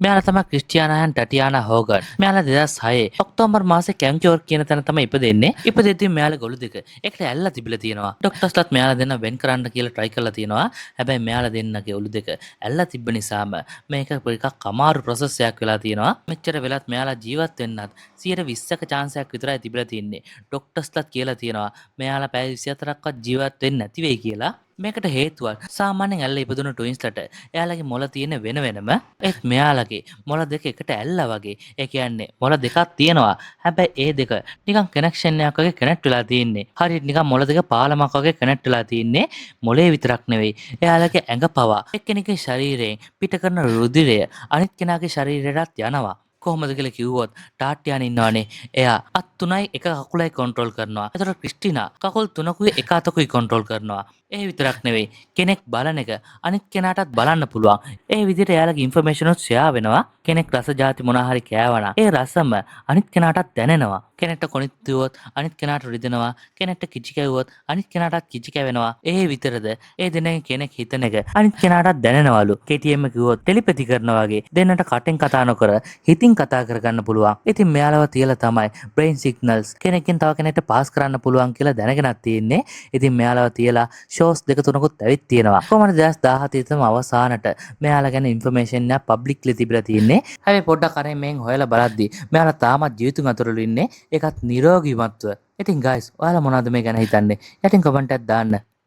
මෙයාලා තමයි ක්‍රිස්ටියානා and ටටියානා හෝගන්. මෙයාලා 2006 ඔක්තෝබර් මාසේ කැන්කියෝර් කියන තැන තමයි ඉපදෙන්නේ. ඉපදෙද්දී මෙයාලා ගොළු දෙක එකට ඇල්ලලා තිබිලා තියෙනවා. ඩොක්ටර්ස්ලාත් මෙයාලා දෙන්න වෙන් කරන්න කියලා try කරලා තියෙනවා. හැබැයි මෙයාලා දෙන්නගේ ඔලු දෙක ඇල්ලලා තිබ්බ නිසාම මේක ටිකක් අමාරු process එකක් වෙලා තියෙනවා. මෙච්චර වෙලත් මෙයාලා ජීවත් වෙන්නත් 120ක chance එකක් විතරයි තිබිලා තියෙන්නේ. ඩොක්ටර්ස්ලාත් කියලා තියෙනවා මෙයාලා පැය 24ක්වත් ජීවත් වෙන්නේ නැති වෙයි කියලා. මේකට හේතුව සාමාන්‍යයෙන් ඇල්ල ඉපදුණු ට්වින්ස්ලට එයාලගේ මොළ තියෙන වෙන වෙනම ඒත් මෙයාලගේ මොළ දෙක එකට ඇල්ලා වගේ. ඒ කියන්නේ මොළ දෙකක් තියෙනවා. හැබැයි ඒ දෙක නිකන් කනෙක්ෂන් එකක් වගේ කනෙක්ට් වෙලා තියෙන්නේ. හරියට නිකන් මොළ දෙක පාලමක් වගේ කනෙක්ට් වෙලා තියෙන්නේ. මොළේ විතරක් නෙවෙයි. එයාලගේ ඇඟ පවා එක්කෙනෙක්ගේ ශරීරයෙන් පිට කරන රුධිරය අනිත් කෙනාගේ ශරීරයටත් යනවා. කොහොමද කියලා කිව්වොත් ටාට්ටියාන ඉන්නවනේ. එයා අත් තුනයි එක කකුලයි කන්ට්‍රෝල් කරනවා. එතකොට ක්‍රිස්ටිනා කකුල් තුනකුයි එක අතකුයි කන්ට්‍රෝල් කරනවා. ඒ විතරක් නෙවෙයි කෙනෙක් බලන එක අනිත් කෙනාටත් බලන්න පුළුවන්. ඒ විදිහට එයාලගේ ඉන්ෆර්මේෂන් උත් ෂෙයා වෙනවා. කෙනෙක් රස જાති මොනවා හරි කෑවනම් ඒ රසම අනිත් කෙනාටත් දැනෙනවා. කෙනෙක්ට කොනිත් දිවුවොත් අනිත් කෙනාට රිදෙනවා. කෙනෙක්ට කිචි කැවුවොත් අනිත් කෙනාටත් කිචි කැවෙනවා. ඒ විතරද ඒ දෙන්නගෙන් කෙනෙක් හිතන එක අනිත් කෙනාටත් දැනෙනවලු. KTM කිව්වොත් ටෙලිපැති කරනවා වගේ දෙන්නට කටෙන් කතා නොකර හිතින් කතා කරගන්න පුළුවන්. ඉතින් මෙයාලව තියලා තමයි බ්‍රේන් සිග්නල්ස් කෙනෙක්ගෙන් තව කෙනෙක්ට පාස් කරන්න පුළුවන් කියලා දැනගෙනත් තියෙන්නේ. ඉතින් මෙයාලව තියලා ෂෝස් දෙක තුනකුත් ඇවිත් තියෙනවා. කොහොමද 2017 තම අවසානට මෙයාලා ගැන ඉන්ෆර්මේෂන් එක පබ්ලික්ලි තිබිලා තියෙන්නේ. හැබැයි පොඩ්ඩක් අර මෙන් හොයලා බලද්දි මෙයාලා තාමත් ජීවිතුන් අතරවල ඉන්නේ. ඒකත් නිරෝගීමත්ව. ඉතින් ගයිස් ඔයාලා මොනවද මේ ගැන හිතන්නේ? යටින් කමෙන්ට් එකක් දාන්න.